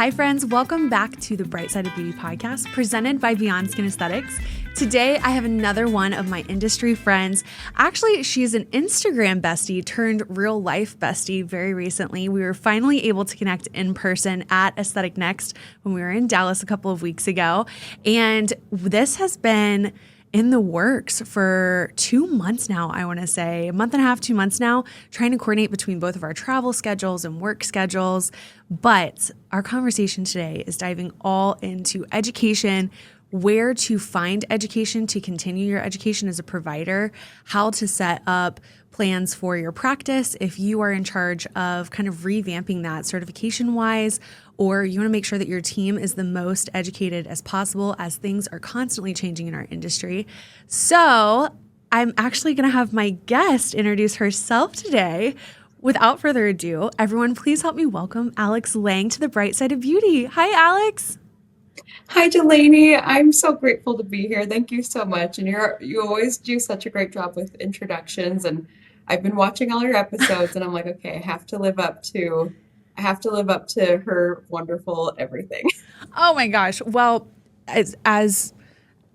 Hi friends, welcome back to the Bright Side of Beauty podcast presented by Beyond Skin Aesthetics. Today I have another one of my industry friends. Actually, she's an Instagram bestie turned real life bestie very recently. We were finally able to connect in person at Aesthetic Next when we were in Dallas a couple of weeks ago. And this has been in the works for 2 months now, I want to say, a month and a half, 2 months now, trying to coordinate between both of our travel schedules and work schedules. But our conversation today is diving all into education, where to find education to continue your education as a provider, how to set up plans for your practice if you are in charge of kind of revamping that certification-wise, or you want to make sure that your team is the most educated as possible as things are constantly changing in our industry. So I'm actually going to have my guest introduce herself today. Without further ado, everyone, please help me welcome Alex Lang to the Bright Side of Beauty. Hi, Alex. Hi, Delaney. I'm so grateful to be here. Thank you so much. And you always do such a great job with introductions. And I've been watching all your episodes, and I'm like, okay, I have to live up to her wonderful everything. Oh my gosh. Well, as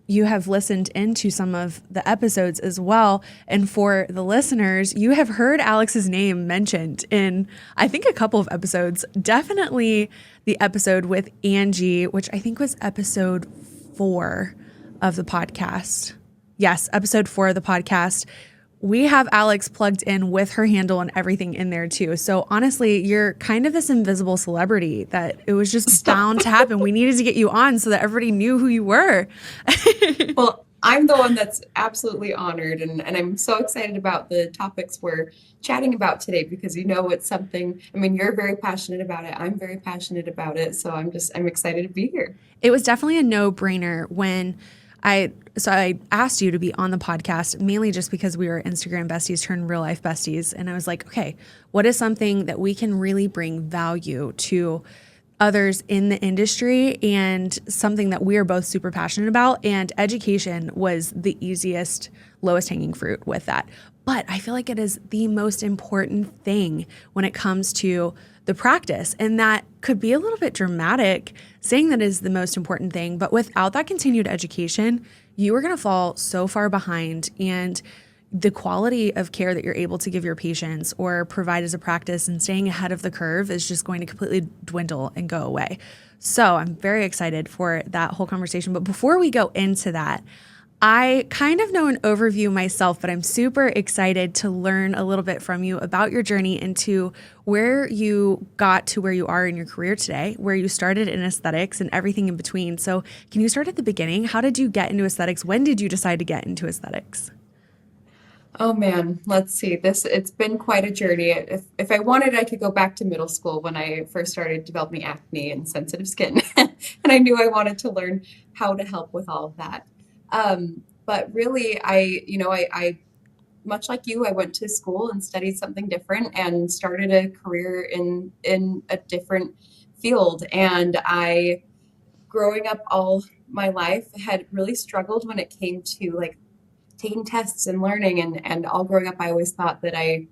you have listened into some of the episodes as well. And for the listeners, you have heard Alex's name mentioned in, I think, a couple of episodes. Definitely the episode with Angie, which I think was episode 4 of the podcast. Yes, episode 4 of the podcast. We have Alex plugged in with her handle and everything in there too. So honestly, you're kind of this invisible celebrity that it was just bound to happen. We needed to get you on so that everybody knew who you were. Well, I'm the one that's absolutely honored, and I'm so excited about the topics we're chatting about today because it's something, I mean, you're very passionate about it. I'm very passionate about it. So I'm excited to be here. It was definitely a no-brainer when I asked you to be on the podcast, mainly just because we were Instagram besties turned real life besties. And I was like, okay, what is something that we can really bring value to others in the industry and something that we are both super passionate about? And education was the easiest, lowest hanging fruit with that. But I feel like it is the most important thing when it comes to the practice. And that could be a little bit dramatic saying that is the most important thing. But without that continued education, you are going to fall so far behind. And the quality of care that you're able to give your patients or provide as a practice and staying ahead of the curve is just going to completely dwindle and go away. So I'm very excited for that whole conversation. But before we go into that, I kind of know an overview myself, but I'm super excited to learn a little bit from you about your journey into where you got to where you are in your career today, where you started in aesthetics and everything in between. So can you start at the beginning? How did you get into aesthetics? When did you decide to get into aesthetics? Oh man, let's see. It's been quite a journey. If I wanted, I could go back to middle school when I first started developing acne and sensitive skin. And I knew I wanted to learn how to help with all of that. But really, I much like you, I went to school and studied something different and started a career in a different field. And I, growing up all my life, had really struggled when it came to like taking tests and learning, and all growing up, I always thought that I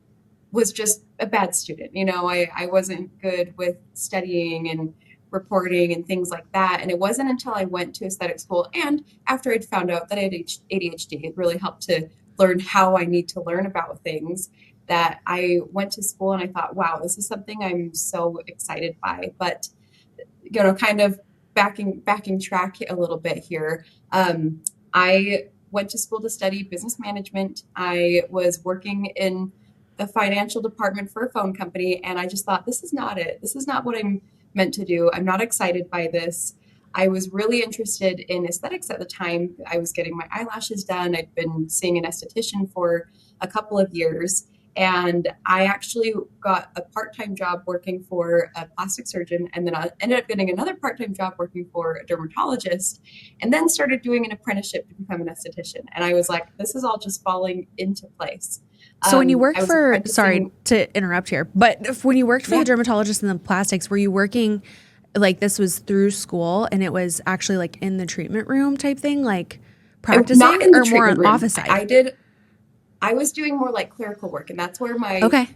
was just a bad student. I wasn't good with studying and reporting and things like that. And it wasn't until I went to aesthetic school and after I'd found out that I had ADHD, it really helped to learn how I need to learn about things, that I went to school and I thought, wow, this is something I'm so excited by. But, kind of backing track a little bit here. I went to school to study business management. I was working in the financial department for a phone company, and I just thought, this is not it. This is not what I'm meant to do. I'm not excited by this. I was really interested in aesthetics at the time. I was getting my eyelashes done. I'd been seeing an esthetician for a couple of years. And I actually got a part-time job working for a plastic surgeon. And then I ended up getting another part-time job working for a dermatologist, and then started doing an apprenticeship to become an esthetician. And I was like, this is all just falling into place. So when you worked I was for, apprenticing. sorry to interrupt here, but when you worked for Yeah. the dermatologist and the plastics, were you working like this was through school and it was actually like in the treatment room type thing, like Not practicing, in the or more on treatment room. office side? I was doing more like clerical work, and that's where my Okay.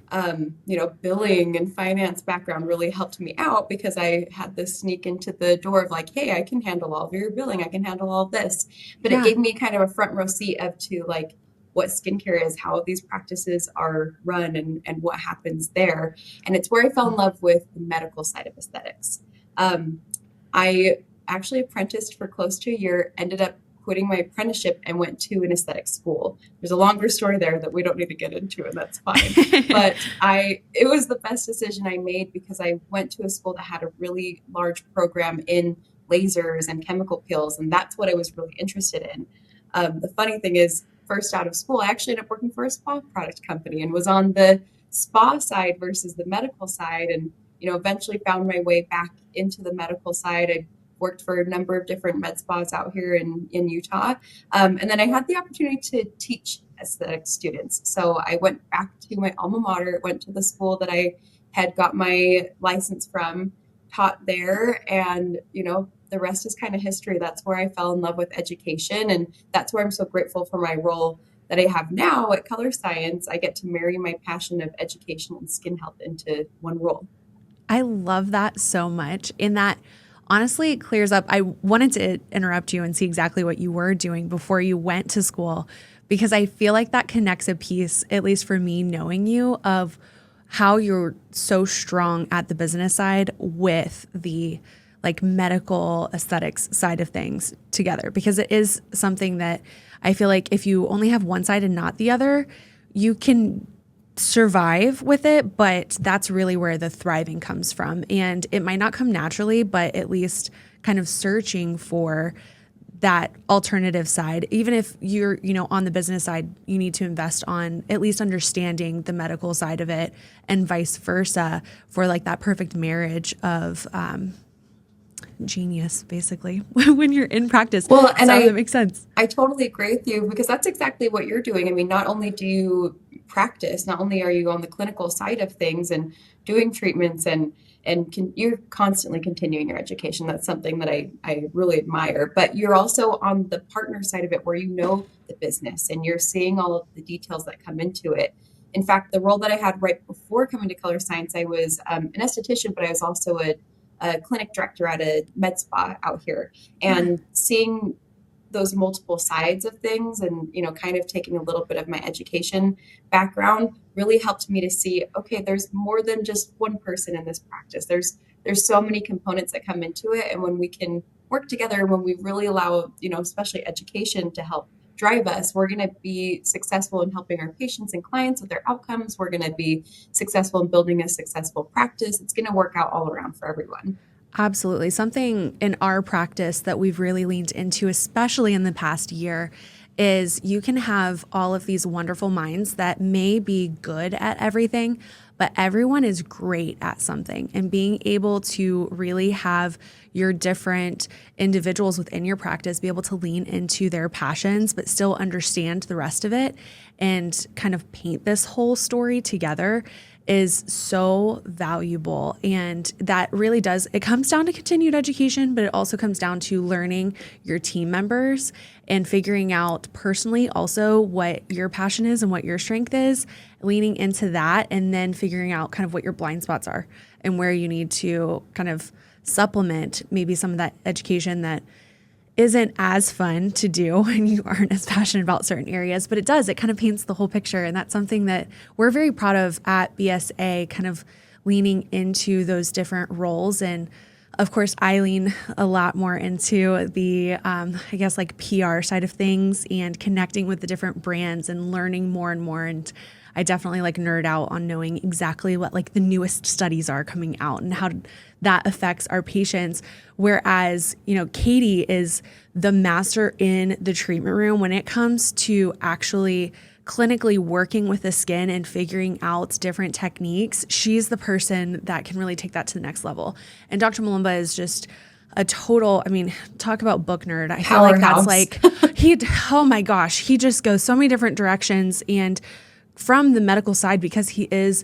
billing and finance background really helped me out because I had this sneak into the door of like, hey, I can handle all of your billing, I can handle all of this. But it Yeah. gave me kind of a front row seat of to like what skincare is, how these practices are run, and what happens there. And it's where I fell in love with the medical side of aesthetics. Um, I actually apprenticed for close to a year, ended up quitting my apprenticeship and went to an aesthetic school. There's a longer story there that we don't need to get into, and that's fine. But it was the best decision I made because I went to a school that had a really large program in lasers and chemical peels, and that's what I was really interested in. The funny thing is, first out of school, I actually ended up working for a spa product company and was on the spa side versus the medical side, and eventually found my way back into the medical side. I worked for a number of different med spas out here in Utah. And then I had the opportunity to teach aesthetic students. So I went back to my alma mater, went to the school that I had got my license from, taught there, and the rest is kind of history. That's where I fell in love with education, and that's where I'm so grateful for my role that I have now at Color Science. I get to marry my passion of education and skin health into one role. I love that so much. In that, honestly, it clears up. I wanted to interrupt you and see exactly what you were doing before you went to school, because I feel like that connects a piece, at least for me, knowing you, of how you're so strong at the business side with the like medical aesthetics side of things together, because it is something that I feel like if you only have one side and not the other, you can survive with it, but that's really where the thriving comes from. And it might not come naturally, but at least kind of searching for that alternative side. Even if you're, on the business side, you need to invest on at least understanding the medical side of it, and vice versa, for like that perfect marriage of genius, basically, when you're in practice. Well, and So that makes sense. I totally agree with you because that's exactly what you're doing. I mean, not only do you practice, not only are you on the clinical side of things and doing treatments you're constantly continuing your education. That's something that I really admire. But you're also on the partner side of it where you know the business and you're seeing all of the details that come into it. In fact, the role that I had right before coming to Color Science, I was an esthetician, but I was also a clinic director at a med spa out here. And seeing those multiple sides of things and kind of taking a little bit of my education background really helped me to see, okay, there's more than just one person in this practice. There's so many components that come into it, and when we can work together, when we really allow especially education to help drive us, we're going to be successful in helping our patients and clients with their outcomes. We're going to be successful in building a successful practice. It's going to work out all around for everyone. Absolutely. Something in our practice that we've really leaned into, especially in the past year, is you can have all of these wonderful minds that may be good at everything, but everyone is great at something. And being able to really have your different individuals within your practice be able to lean into their passions, but still understand the rest of it and kind of paint this whole story together is so valuable. And that really does, it comes down to continued education, but it also comes down to learning your team members and figuring out personally also what your passion is and what your strength is, leaning into that, and then figuring out kind of what your blind spots are and where you need to kind of supplement maybe some of that education that isn't as fun to do when you aren't as passionate about certain areas, but it does. It kind of paints the whole picture. And that's something that we're very proud of at BSA, kind of leaning into those different roles. And of course, I lean a lot more into the, I guess, like PR side of things and connecting with the different brands and learning more and more. And I definitely like nerd out on knowing exactly what like the newest studies are coming out and how that affects our patients. Whereas, Katie is the master in the treatment room when it comes to actually clinically working with the skin and figuring out different techniques. She's the person that can really take that to the next level. And Dr. Malumba is just a total, talk about book nerd. I feel like that's like, oh my gosh, he just goes so many different directions. And from the medical side, because he is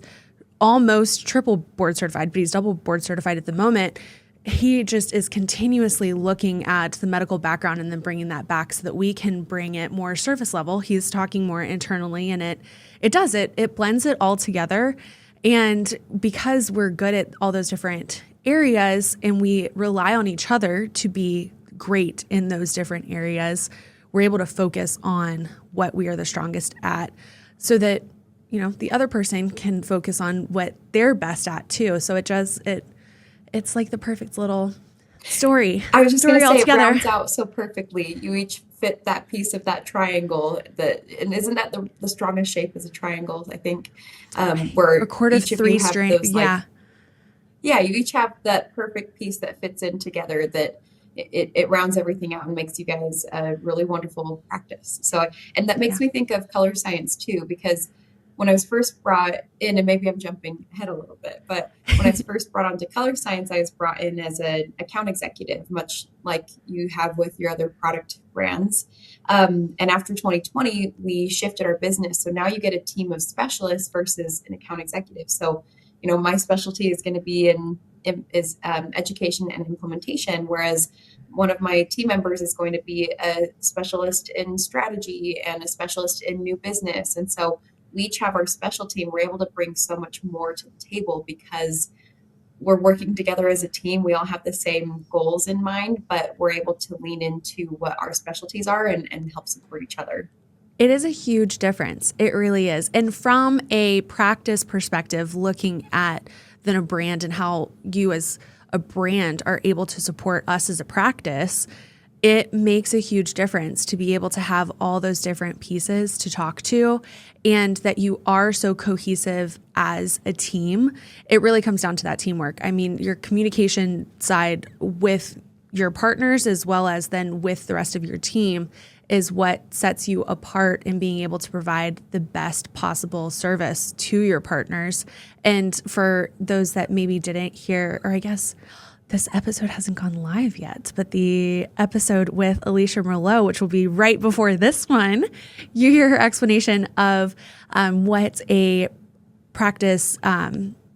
almost triple board certified, but he's double board certified at the moment, he just is continuously looking at the medical background and then bringing that back so that we can bring it more surface level. He's talking more internally, and it blends it all together. And because we're good at all those different areas and we rely on each other to be great in those different areas, we're able to focus on what we are the strongest at so that, the other person can focus on what they're best at too. So it's like the perfect little I was just going story to say it altogether. rounds out so perfectly. You each fit that piece of that triangle and isn't that the strongest shape is a triangle, I think, A where cord of each of you three have string. those like, Yeah. yeah, you each have that perfect piece that fits in together that it rounds everything out and makes you guys a really wonderful practice. So, and that makes Yeah. me think of color science too, because when I was first brought in, and maybe I'm jumping ahead a little bit, but when I was first brought onto color science, I was brought in as an account executive, much like you have with your other product brands. And after 2020, we shifted our business. So now you get a team of specialists versus an account executive. So, my specialty is going to be in education and implementation, whereas one of my team members is going to be a specialist in strategy and a specialist in new business. And so we each have our specialty and we're able to bring so much more to the table because we're working together as a team. We all have the same goals in mind, but we're able to lean into what our specialties are and help support each other. It is a huge difference. It really is. And from a practice perspective, looking at then a brand and how you as a brand are able to support us as a practice, it makes a huge difference to be able to have all those different pieces to talk to and that you are so cohesive as a team. It really comes down to that teamwork. I mean, your communication side with your partners as well as then with the rest of your team is what sets you apart in being able to provide the best possible service to your partners. And for those that maybe didn't hear, or I guess this episode hasn't gone live yet, but the episode with Alicia Merlot, which will be right before this one, you hear her explanation of what a practice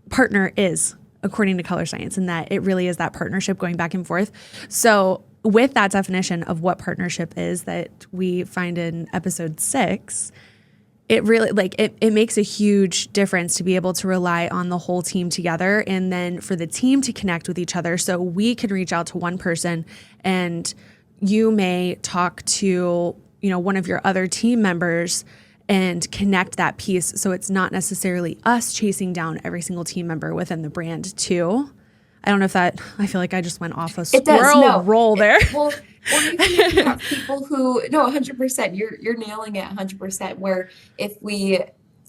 partner is according to color science, and that it really is that partnership going back and forth. So with that definition of what partnership is that we find in episode 6, it really it makes a huge difference to be able to rely on the whole team together and then for the team to connect with each other. So we can reach out to one person and you may talk to, one of your other team members and connect that piece. So it's not necessarily us chasing down every single team member within the brand too. I don't know if I feel like I just went off a It does. squirrel No. roll there. Well, or even if you have people who, no, 100%, you're nailing it 100%. Where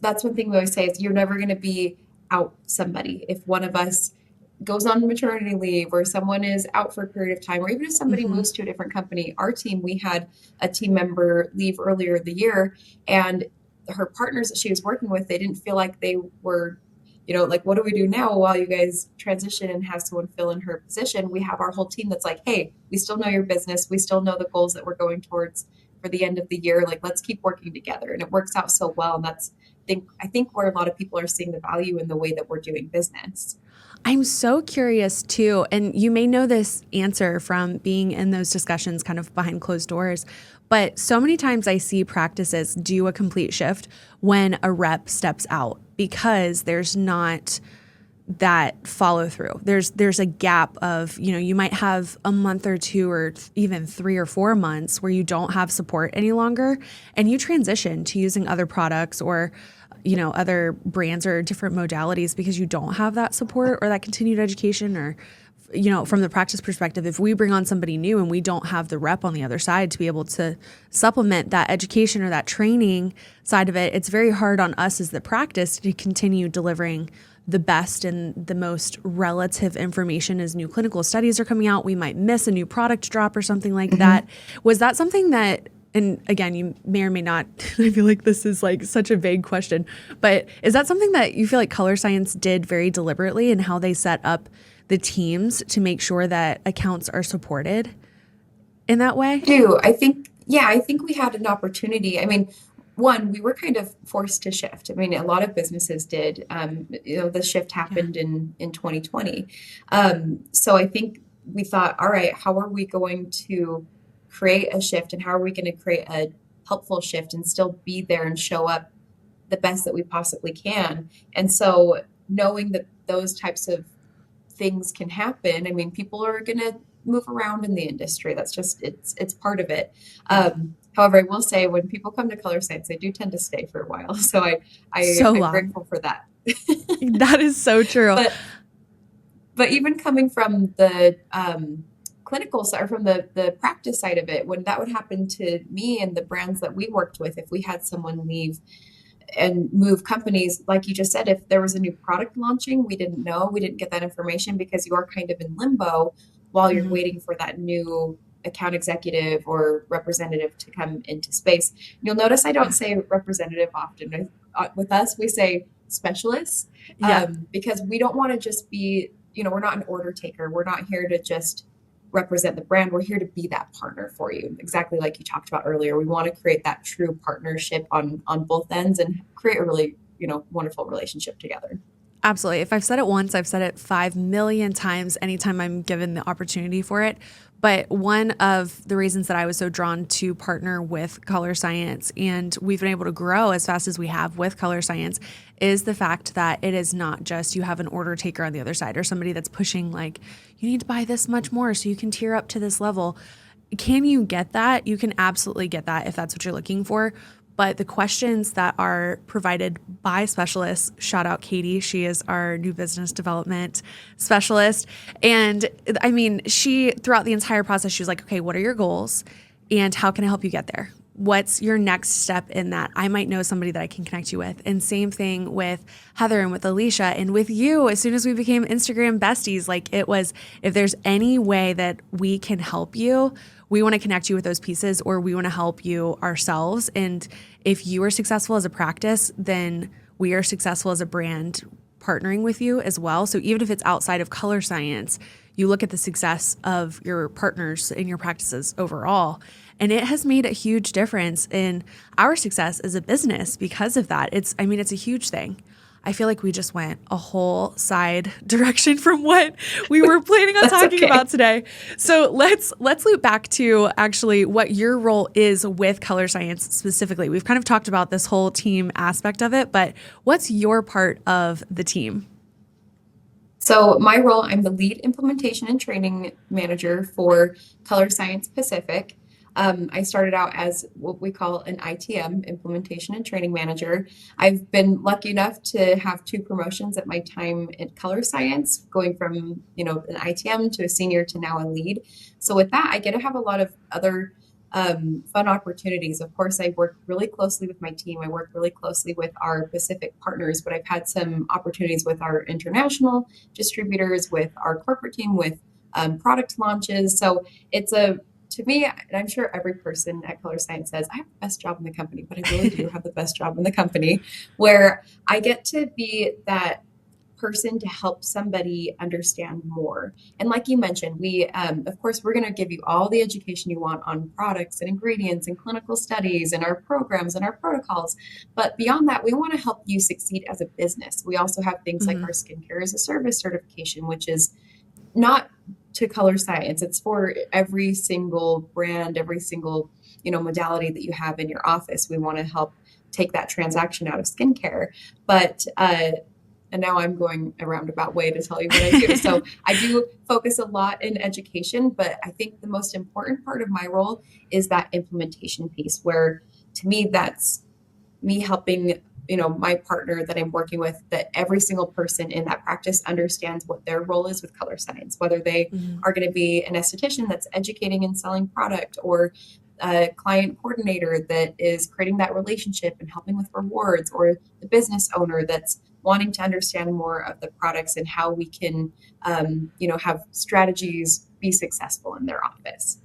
that's one thing we always say is you're never going to be out somebody. If one of us goes on maternity leave or someone is out for a period of time, or even if somebody moves to a different company, our team, we had a team member leave earlier in the year and her partners that she was working with, they didn't feel like they were like, what do we do now while you guys transition and have someone fill in her position? We have our whole team that's like, hey, we still know your business. We still know the goals that we're going towards for the end of the year. Like, let's keep working together. And it works out so well. And I think where a lot of people are seeing the value in the way that we're doing business. I'm so curious too, and you may know this answer from being in those discussions kind of behind closed doors, but so many times I see practices do a complete shift when a rep steps out because there's not that follow through. There's a gap of, you might have a month or two or even 3 or 4 months where you don't have support any longer and you transition to using other products or other brands or different modalities because you don't have that support or that continued education or, from the practice perspective, if we bring on somebody new and we don't have the rep on the other side to be able to supplement that education or that training side of it, it's very hard on us as the practice to continue delivering the best and the most relative information as new clinical studies are coming out. We might miss a new product drop or something like that. Was that something that, and again, you may or may not, I feel like this is like such a vague question, but is that something that you feel like Color Science did very deliberately in how they set up the teams to make sure that accounts are supported in that way? I think we had an opportunity. I mean, one, we were kind of forced to shift. I mean, a lot of businesses did. The shift Yeah. happened in 2020. So I think we thought, all right, how are we going to create a shift and how are we going to create a helpful shift and still be there and show up the best that we possibly can? And so knowing that those types of things can happen, I mean, people are going to move around in the industry. That's just it's part of it. Yeah. However, I will say when people come to color science, they do tend to stay for a while. So So I'm long. grateful for that. That is so true. But even coming from the clinical side or from the practice side of it, when that would happen to me and the brands that we worked with, if we had someone leave and move companies, like you just said, if there was a new product launching, we didn't know, we didn't get that information because you're kind of in limbo while you're Mhm. waiting for that new account executive or representative to come into space. You'll notice I don't Yeah. say representative often. With us, we say specialists Yeah. because we don't want to just be, we're not an order taker. We're not here to just represent the brand. We're here to be that partner for you. Exactly like you talked about earlier. We want to create that true partnership on both ends and create a really, wonderful relationship together. Absolutely. If I've said it once, I've said it 5 million times anytime I'm given the opportunity for it. But one of the reasons that I was so drawn to partner with Color Science and we've been able to grow as fast as we have with Color Science is the fact that it is not just you have an order taker on the other side or somebody that's pushing like, you need to buy this much more so you can tier up to this level. Can you get that? You can absolutely get that if that's what you're looking for. But the questions that are provided by specialists, shout out Katie, she is our new business development specialist. And I mean, she, throughout the entire process, she was like, okay, what are your goals? And how can I help you get there? What's your next step in that? I might know somebody that I can connect you with. And same thing with Heather and with Alicia and with you. As soon as we became Instagram besties, like it was, if there's any way that we can help you, we want to connect you with those pieces or we want to help you ourselves. And if you are successful as a practice, then we are successful as a brand partnering with you as well. So even if it's outside of color science, you look at the success of your partners in your practices overall. And it has made a huge difference in our success as a business because of that. It's a huge thing. I feel like we just went a whole side direction from what we were planning on That's talking okay. about today. So let's loop back to actually what your role is with color science specifically. We've kind of talked about this whole team aspect of it, but what's your part of the team? So my role, I'm the lead implementation and training manager for Color Science Pacific. I started out as what we call an ITM, implementation and training manager. I've been lucky enough to have two promotions at my time in Color Science, going from, an ITM to a senior to now a lead. So with that, I get to have a lot of other fun opportunities. Of course, I work really closely with my team. I work really closely with our Pacific partners, but I've had some opportunities with our international distributors, with our corporate team, with product launches. So to me, and I'm sure every person at Color Science says, I have the best job in the company, but I really do have the best job in the company where I get to be that person to help somebody understand more. And like you mentioned, of course, we're going to give you all the education you want on products and ingredients and clinical studies and our programs and our protocols. But beyond that, we want to help you succeed as a business. We also have things like Mm-hmm. our skincare as a service certification, which is not to color science. It's for every single brand, every single, modality that you have in your office. We want to help take that transaction out of skincare. But and now I'm going a roundabout way to tell you what I do. So I do focus a lot in education, but I think the most important part of my role is that implementation piece, where to me, that's me helping, my partner that I'm working with, that every single person in that practice understands what their role is with color science, whether they Mm-hmm. are going to be an esthetician that's educating and selling product or a client coordinator that is creating that relationship and helping with rewards, or the business owner that's wanting to understand more of the products and how we can, have strategies be successful in their office.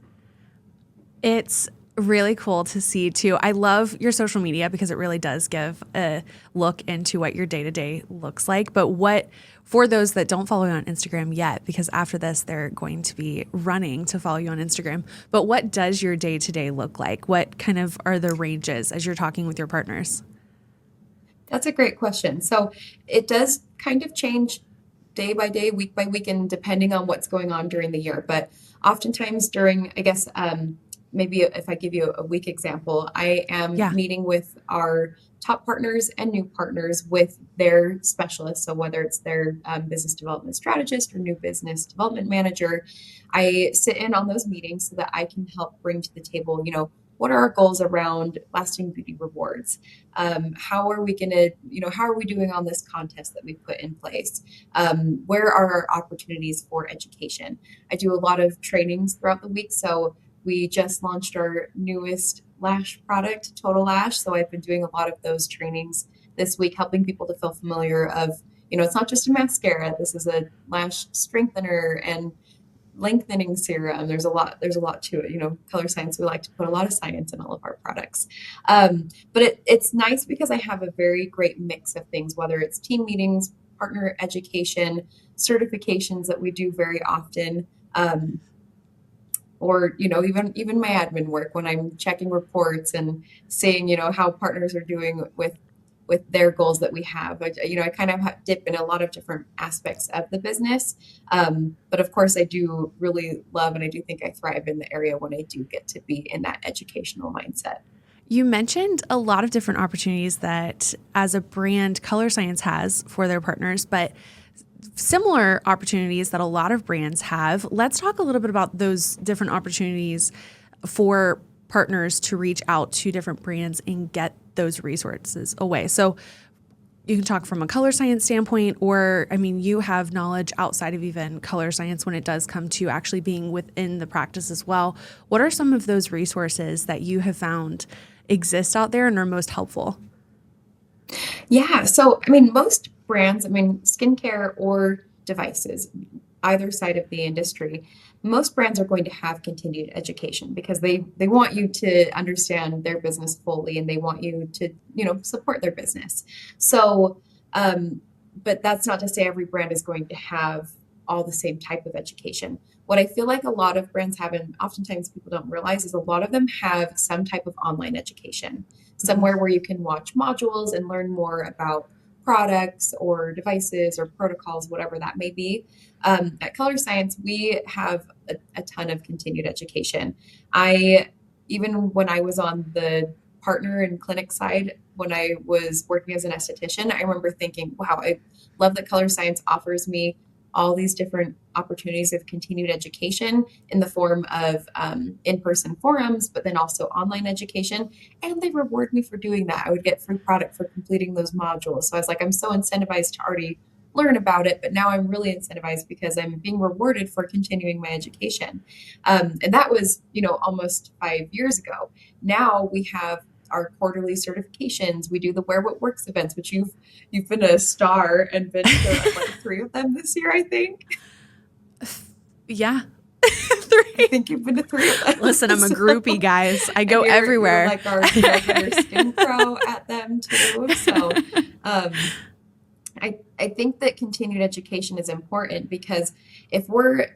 It's really cool to see too. I love your social media because it really does give a look into what your day to day looks like. But what, for those that don't follow you on Instagram yet, because after this, they're going to be running to follow you on Instagram. But what does your day to day look like? What kind of are the ranges as you're talking with your partners? That's a great question. So it does kind of change day by day, week by week, and depending on what's going on during the year. But oftentimes during, I guess, maybe if I give you a week example, I am Yeah. meeting with our top partners and new partners with their specialists. So whether it's their business development strategist or new business development manager, I sit in on those meetings so that I can help bring to the table, what are our goals around lasting beauty rewards? How are we going to, how are we doing on this contest that we put in place? Where are our opportunities for education? I do a lot of trainings throughout the week. So we just launched our newest lash product, Total Lash. So I've been doing a lot of those trainings this week, helping people to feel familiar of, it's not just a mascara. This is a lash strengthener and lengthening serum. There's a lot to it. Color Science, we like to put a lot of science in all of our products. But it's nice because I have a very great mix of things, whether it's team meetings, partner education, certifications that we do very often. Or even my admin work when I'm checking reports and seeing how partners are doing with their goals that we have. I kind of dip in a lot of different aspects of the business. But of course, I do really love and I do think I thrive in the area when I do get to be in that educational mindset. You mentioned a lot of different opportunities that as a brand Color Science has for their partners, but similar opportunities that a lot of brands have. Let's talk a little bit about those different opportunities for partners to reach out to different brands and get those resources away. So you can talk from a Color Science standpoint, or, you have knowledge outside of even Color Science when it does come to actually being within the practice as well. What are some of those resources that you have found exist out there and are most helpful? Yeah. So, most brands, skincare or devices, either side of the industry, most brands are going to have continued education because they want you to understand their business fully and they want you to, support their business. So, but that's not to say every brand is going to have all the same type of education. What I feel like a lot of brands have, and oftentimes people don't realize, is a lot of them have some type of online education, somewhere where you can watch modules and learn more about products or devices or protocols, whatever that may be. At Color Science, we have a ton of continued education. Even when I was on the partner and clinic side, when I was working as an esthetician, I remember thinking, wow, I love that Color Science offers me all these different opportunities of continued education in the form of in-person forums, but then also online education. And they reward me for doing that. I would get free product for completing those modules. So I was like, I'm so incentivized to already learn about it, but now I'm really incentivized because I'm being rewarded for continuing my education. And that was, almost 5 years ago. Now we have our quarterly certifications. We do the Wear What Works events, which you've been a star and been to like 3 of them this year, I think. Yeah. I think you've been to 3 of them. Listen, I'm a groupie, guys. I go everywhere. You're like our regular skin pro at them too. So I think that continued education is important because if we're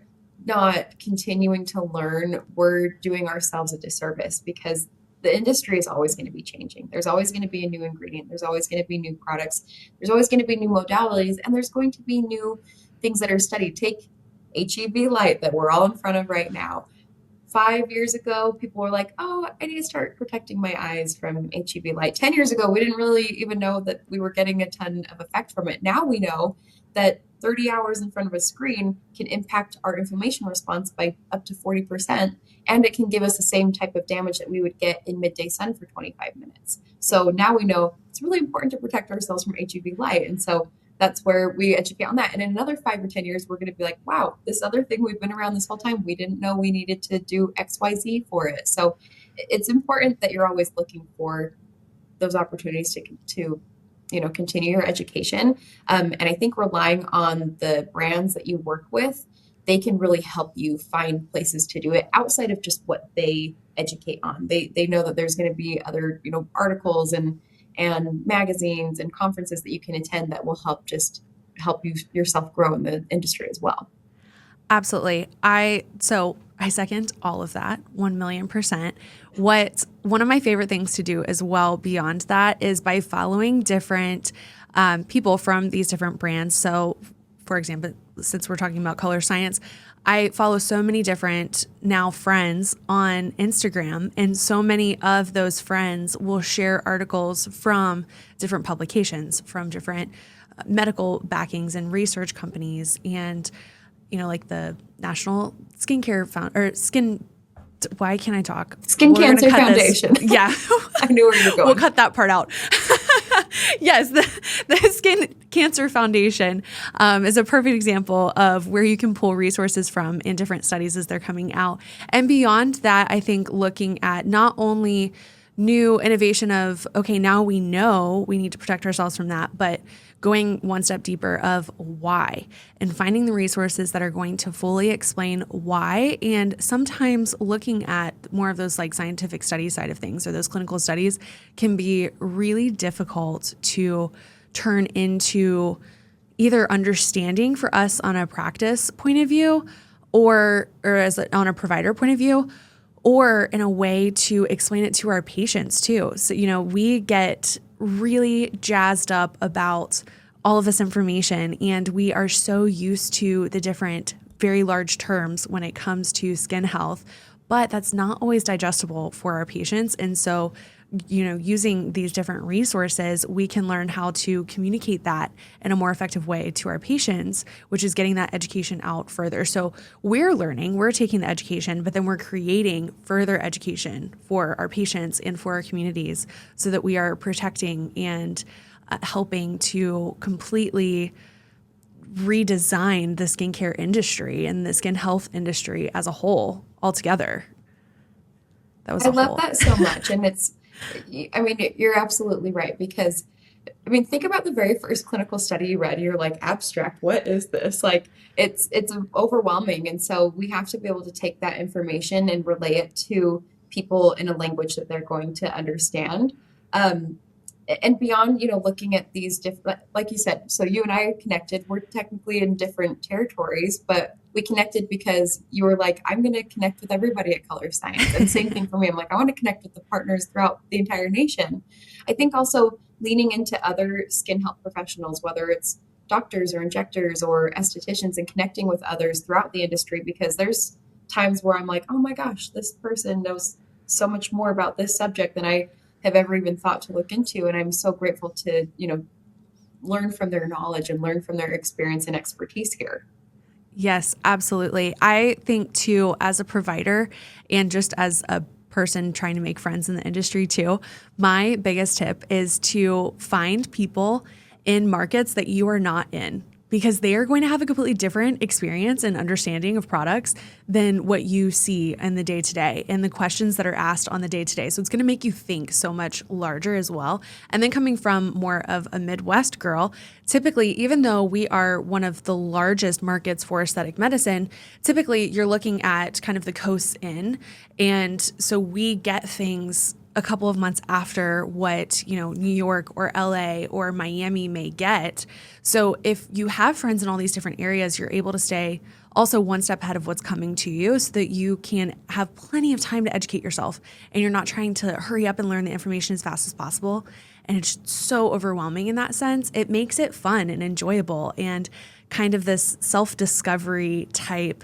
not continuing to learn, we're doing ourselves a disservice because the industry is always going to be changing. There's always going to be a new ingredient. There's always going to be new products. There's always going to be new modalities, and there's going to be new things that are studied. Take HEV light that we're all in front of right now. 5 years ago, people were like, oh, I need to start protecting my eyes from HEV light. 10 years ago, we didn't really even know that we were getting a ton of effect from it. Now we know that 30 hours in front of a screen can impact our inflammation response by up to 40%. And it can give us the same type of damage that we would get in midday sun for 25 minutes. So now we know it's really important to protect ourselves from HEV light. And so that's where we educate on that. And in another 5 or 10 years, we're going to be like, wow, this other thing we've been around this whole time, we didn't know we needed to do XYZ for it. So it's important that you're always looking for those opportunities to continue your education. And I think relying on the brands that you work with, they can really help you find places to do it outside of just what they educate on. They know that there's going to be other, articles and magazines and conferences that you can attend that will help you yourself grow in the industry as well. Absolutely. I second all of that 1,000,000%. One of my favorite things to do as well beyond that is by following different people from these different brands. So for example, since we're talking about color science, I follow so many different now friends on Instagram, and so many of those friends will share articles from different publications, from different medical backings and research companies, and like the National Skincare Found or Skin. Why can't I talk? Skin We're gonna Cancer cut this. Foundation. Yeah, I knew where you were going. we'll cut that part out. Yes, the Skin Cancer Foundation is a perfect example of where you can pull resources from in different studies as they're coming out. And beyond that, I think looking at not only new innovation of, okay, now we know we need to protect ourselves from that, but going one step deeper of why and finding the resources that are going to fully explain why. And sometimes looking at more of those like scientific study side of things or those clinical studies can be really difficult to turn into either understanding for us on a practice point of view or on a provider point of view, or in a way to explain it to our patients too. So, we get really jazzed up about all of this information, and we are so used to the different very large terms when it comes to skin health, but that's not always digestible for our patients. And so, using these different resources, we can learn how to communicate that in a more effective way to our patients, which is getting that education out further. So we're learning, we're taking the education, but then we're creating further education for our patients and for our communities so that we are protecting and helping to completely redesign the skincare industry and the skin health industry as a whole altogether. I love that so much. And you're absolutely right because, think about the very first clinical study you read. You're like, abstract, what is this? Like, it's overwhelming. And so we have to be able to take that information and relay it to people in a language that they're going to understand. And beyond, looking at these different, like you said, so you and I connected, we're technically in different territories, but we connected because you were like, I'm going to connect with everybody at Color Science. And same thing for me. I'm like, I want to connect with the partners throughout the entire nation. I think also leaning into other skin health professionals, whether it's doctors or injectors or estheticians, and connecting with others throughout the industry, because there's times where I'm like, oh my gosh, this person knows so much more about this subject than I have ever even thought to look into. And I'm so grateful to, learn from their knowledge and learn from their experience and expertise here. Yes, absolutely. I think too, as a provider and just as a person trying to make friends in the industry too, my biggest tip is to find people in markets that you are not in, because they are going to have a completely different experience and understanding of products than what you see in the day-to-day and the questions that are asked on the day-to-day. So it's going to make you think so much larger as well. And then coming from more of a Midwest girl, typically, even though we are one of the largest markets for aesthetic medicine, typically you're looking at kind of the coasts in. And so we get things a couple of months after what, New York or LA or Miami may get. So if you have friends in all these different areas, you're able to stay also one step ahead of what's coming to you so that you can have plenty of time to educate yourself and you're not trying to hurry up and learn the information as fast as possible. And it's so overwhelming in that sense. It makes it fun and enjoyable and kind of this self-discovery type,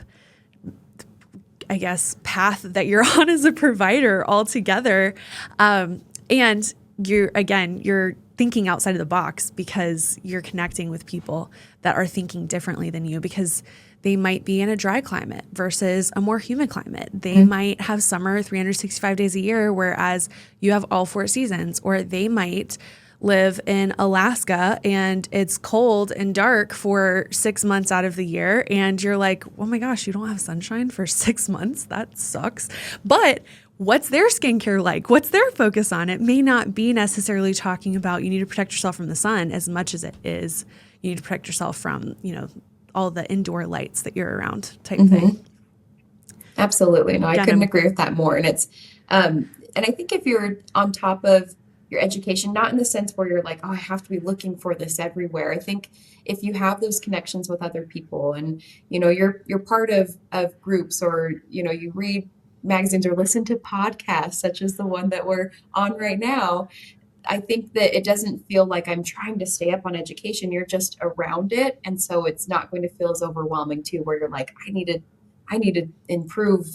I guess, path that you're on as a provider altogether. And you're thinking outside of the box because you're connecting with people that are thinking differently than you, because they might be in a dry climate versus a more humid climate. They might have summer 365 days a year, whereas you have all 4 seasons, or they might live in Alaska and it's cold and dark for 6 months out of the year. And you're like, oh my gosh, you don't have sunshine for 6 months? That sucks. But what's their skincare like? What's their focus on? It may not be necessarily talking about you need to protect yourself from the sun as much as it is you need to protect yourself from, all the indoor lights that you're around type thing. Absolutely. No, I couldn't agree with that more. And it's, and I think if you're on top of your education, not in the sense where you're like, oh, I have to be looking for this everywhere. I think if you have those connections with other people and, you're part of groups, or, you read magazines or listen to podcasts, such as the one that we're on right now, I think that it doesn't feel like I'm trying to stay up on education. You're just around it. And so it's not going to feel as overwhelming too, where you're like, I need to improve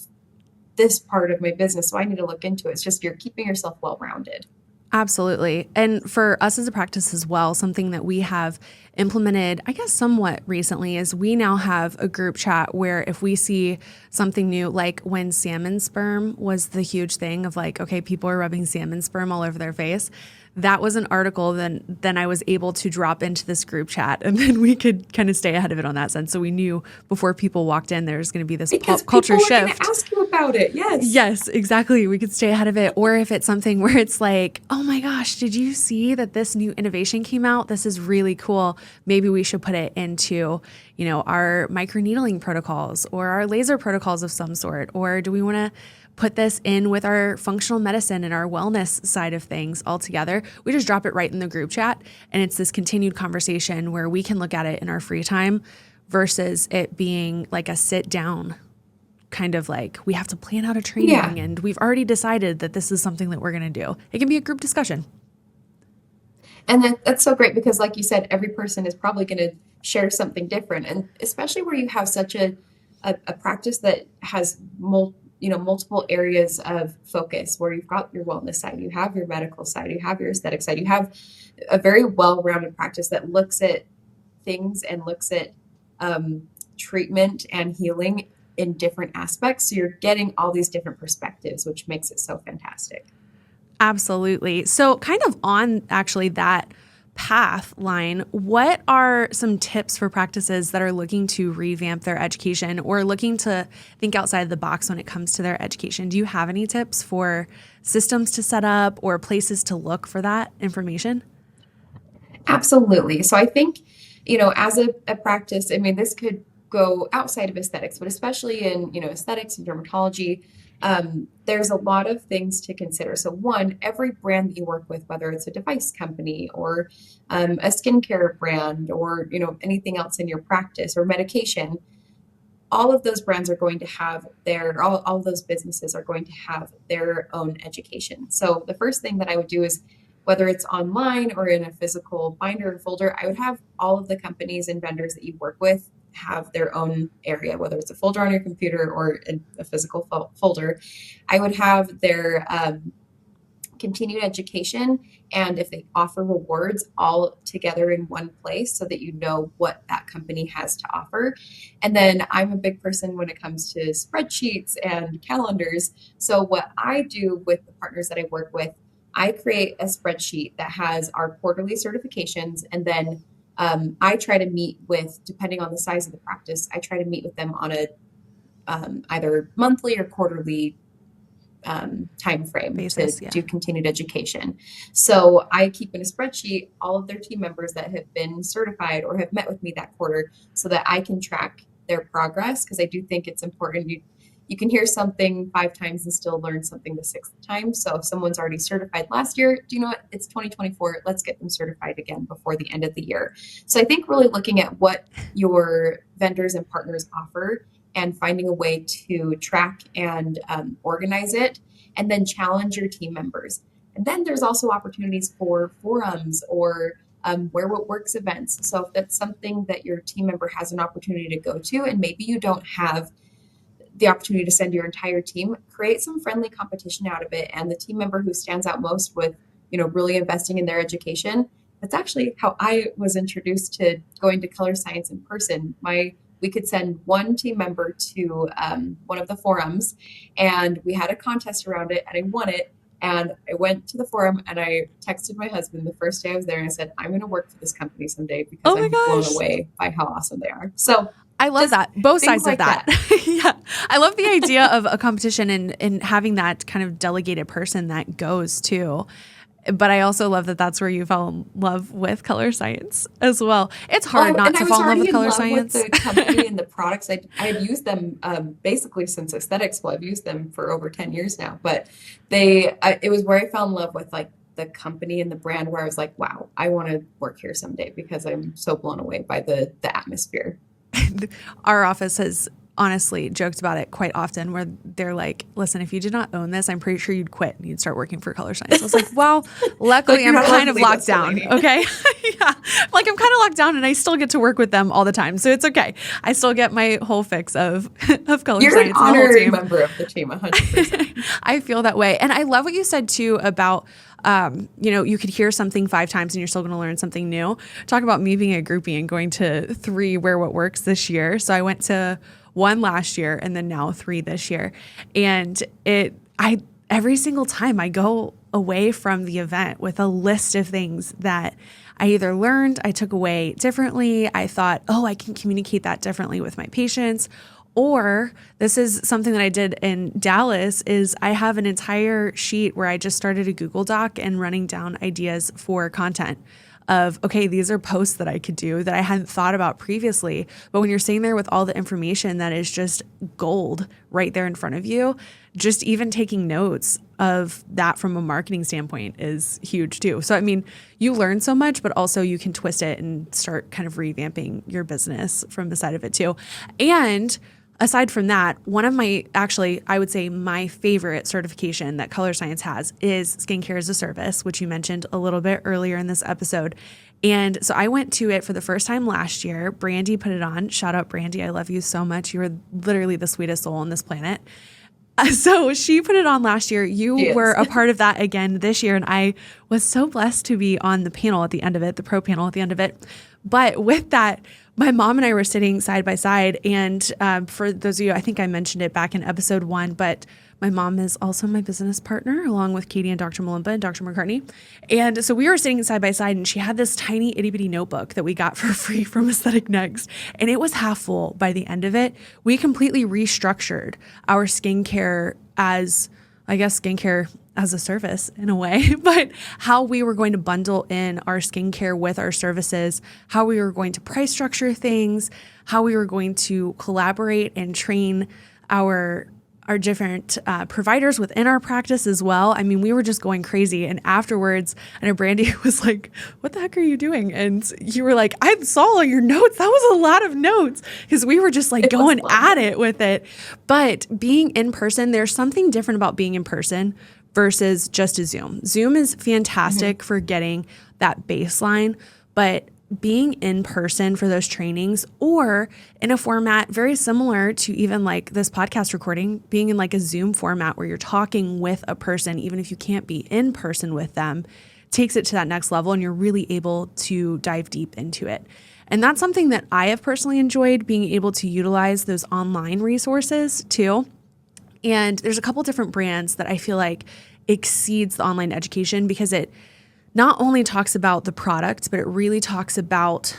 this part of my business. So I need to look into it. It's just you're keeping yourself well rounded. Absolutely. And for us as a practice as well, something that we have implemented, I guess, somewhat recently is we now have a group chat where if we see something new, like when salmon sperm was the huge thing of like, okay, people are rubbing salmon sperm all over their face. That was an article then I was able to drop into this group chat and then we could kind of stay ahead of it on that sense. So we knew before people walked in, there's going to be this Because pop culture people are going to shift. ask you about it. Yes. Yes, exactly. We could stay ahead of it. Or if it's something where it's like, oh my gosh, did you see that this new innovation came out? This is really cool. Maybe we should put it into, our microneedling protocols or our laser protocols of some sort. Or do we want to put this in with our functional medicine and our wellness side of things all together? We just drop it right in the group chat. And it's this continued conversation where we can look at it in our free time versus it being like a sit down kind of like we have to plan out a Yeah. training and we've already decided that this is something that we're going to do. It can be a group discussion. And that's so great because, like you said, every person is probably going to share something different. And especially where you have such a practice that has multiple areas of focus, where you've got your wellness side, you have your medical side, you have your aesthetic side, you have a very well-rounded practice that looks at things and looks at treatment and healing in different aspects. So you're getting all these different perspectives, which makes it so fantastic. Absolutely. So kind of on actually that path line, what are some tips for practices that are looking to revamp their education or looking to think outside the box when it comes to their education? Do you have any tips for systems to set up or places to look for that information? Absolutely. So I think, as a practice, I mean, this could go outside of aesthetics, but especially in, aesthetics and dermatology, there's a lot of things to consider. So one, every brand that you work with, whether it's a device company or a skincare brand or, anything else in your practice or medication, all of those brands are going to have all of those businesses are going to have their own education. So the first thing that I would do is, whether it's online or in a physical binder and folder, I would have all of the companies and vendors that you work with have their own area, whether it's a folder on your computer or in a physical folder. I would have their continued education, and if they offer rewards, all together in one place so that you know what that company has to offer. And then I'm a big person when it comes to spreadsheets and calendars. So what I do with the partners that I work with, I create a spreadsheet that has our quarterly certifications, and then I try to meet with, depending on the size of the practice, I try to meet with them on a either monthly or quarterly time frame to Basis, yeah. do continued education. So I keep in a spreadsheet all of their team members that have been certified or have met with me that quarter so that I can track their progress, because I do think it's important. You can hear something 5 times and still learn something the 6th time. So if someone's already certified last year, do you know what? It's 2024. Let's get them certified again before the end of the year. So I think really looking at what your vendors and partners offer and finding a way to track and organize it, and then challenge your team members. And then there's also opportunities for forums or where what works events. So if that's something that your team member has an opportunity to go to, and maybe you don't have the opportunity to send your entire team, create some friendly competition out of it. And the team member who stands out most with, really investing in their education, that's actually how I was introduced to going to color science in person. We could send one team member to one of the forums, and we had a contest around it, and I won it. And I went to the forum and I texted my husband the first day I was there, and I said, I'm going to work for this company someday because Oh my I'm blown gosh. away by how awesome they are. So I love just that. Both things sides of like that. that. Yeah. I love the idea of a competition and having that kind of delegated person that goes too. But I also love that that's where you fell in love with color science as well. It's hard Oh, not and I to was fall in love already with in color love with science. the company and the products. I've used them basically since aesthetics. Well, I've used them for over 10 years now. But it was where I fell in love with like the company and the brand, where I was like, wow, I want to work here someday because I'm so blown away by the atmosphere. Our office has honestly joked about it quite often where they're like, listen, if you did not own this, I'm pretty sure you'd quit and you'd start working for Color Science. I was like, well, Like luckily you're I'm not allowed kind to of leave locked us, down. Delaney. Okay. Yeah. Like I'm kind of locked down and I still get to work with them all the time. So it's okay. I still get my whole fix of, of Color You're an Science and the whole honorary team. member of the team, 100%. I feel that way. And I love what you said too about, you could hear something 5 times and you're still going to learn something new. Talk about me being a groupie and going to 3 Wear What Works this year. So I went to 1 last year and then now 3 this year. And every single time I go away from the event with a list of things that I either learned, I took away differently. I thought, oh, I can communicate that differently with my patients. Or this is something that I did in Dallas is I have an entire sheet where I just started a Google Doc and running down ideas for content of, okay, these are posts that I could do that I hadn't thought about previously. But when you're sitting there with all the information that is just gold right there in front of you, just even taking notes of that from a marketing standpoint is huge too. So, I mean, you learn so much, but also you can twist it and start kind of revamping your business from the side of it too. And aside from that, one of my, actually, I would say my favorite certification that Color Science has is Skincare as a Service, which you mentioned a little bit earlier in this episode. And so I went to it for the first time last year. Brandy put it on. Shout out, Brandy. I love you so much. You are literally the sweetest soul on this planet. So she put it on last year. You were a part of that again this year. And I was so blessed to be on the panel at the end of it, the pro panel at the end of it. But with that, my mom and I were sitting side by side. And for those of you, I think I mentioned it back in episode 1, but my mom is also my business partner, along with Katie and Dr. Malimba and Dr. McCartney. And so we were sitting side by side, and she had this tiny itty bitty notebook that we got for free from Aesthetic Next. And it was half full by the end of it. We completely restructured our skincare as, I guess, skincare as a service in a way, but how we were going to bundle in our skincare with our services, how we were going to price structure things, how we were going to collaborate and train our different providers within our practice as well. I mean, we were just going crazy. And afterwards, I know Brandy was like, what the heck are you doing? And you were like, I saw all your notes. That was a lot of notes because we were just like going at it with it. But being in person, there's something different about being in person versus just a Zoom. Zoom is fantastic for getting that baseline, but being in person for those trainings or in a format very similar to even like this podcast recording, being in like a Zoom format where you're talking with a person, even if you can't be in person with them, takes it to that next level and you're really able to dive deep into it. And that's something that I have personally enjoyed, being able to utilize those online resources too. And there's a couple different brands that I feel like exceeds the online education because it not only talks about the product, but it really talks about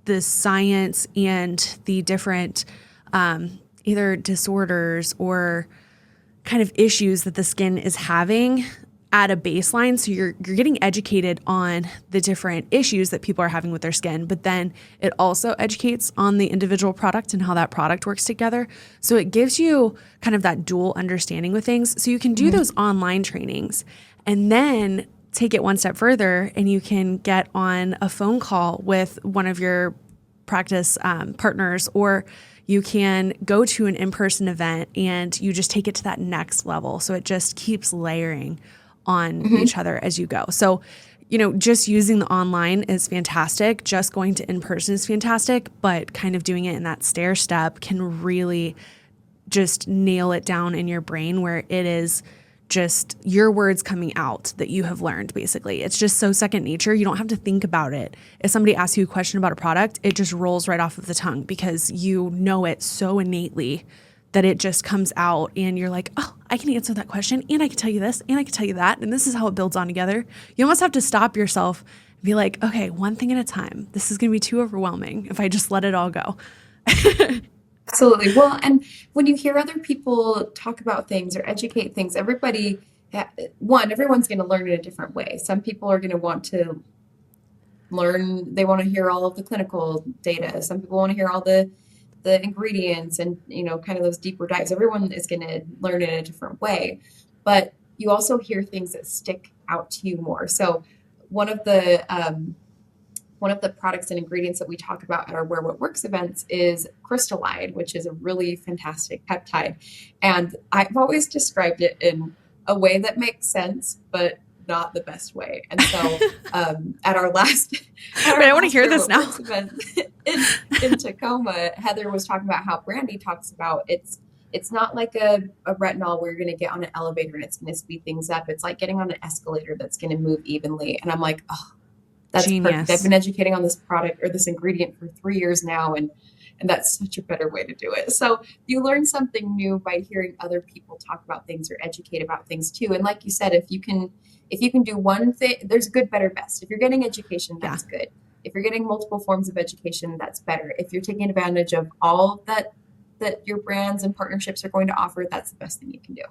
the science and the different either disorders or kind of issues that the skin is having at a baseline. So you're getting educated on the different issues that people are having with their skin, but then it also educates on the individual product and how that product works together. So it gives you kind of that dual understanding with things. So you can do those online trainings and then take it one step further and you can get on a phone call with one of your practice partners, or you can go to an in-person event and you just take it to that next level. So it just keeps layering on each other as you go. So, just using the online is fantastic. Just going to in-person is fantastic, but kind of doing it in that stair step can really just nail it down in your brain where it is just your words coming out that you have learned, basically. It's just so second nature. You don't have to think about it. If somebody asks you a question about a product, it just rolls right off of the tongue because you know it so innately that it just comes out and you're like, oh, I can answer that question and I can tell you this and I can tell you that. And this is how it builds on together. You almost have to stop yourself and be like, okay, one thing at a time. This is going to be too overwhelming if I just let it all go. Absolutely. Well, and when you hear other people talk about things or educate things, everyone's going to learn in a different way. Some people are going to want to learn, they want to hear all of the clinical data. Some people want to hear all the ingredients and, kind of those deeper dives. Everyone is going to learn in a different way, but you also hear things that stick out to you more. So one of the one of the products and ingredients that we talk about at our Where What Works events is crystallide, which is a really fantastic peptide. And I've always described it in a way that makes sense, but not the best way. And so at our last, I want to hear this now. Event in Tacoma, Heather was talking about how Brandy talks about it's not like a retinol where you're going to get on an elevator and it's going to speed things up. It's like getting on an escalator that's going to move evenly. And I'm like, oh, that's Genius. perfect. I've been educating on this product or this ingredient for 3 years now, and that's such a better way to do it. So you learn something new by hearing other people talk about things or educate about things too. And like you said, if you can do one thing, there's good, better, best. If you're getting education, that's good. If you're getting multiple forms of education, that's better. If you're taking advantage of all that your brands and partnerships are going to offer, that's the best thing you can do.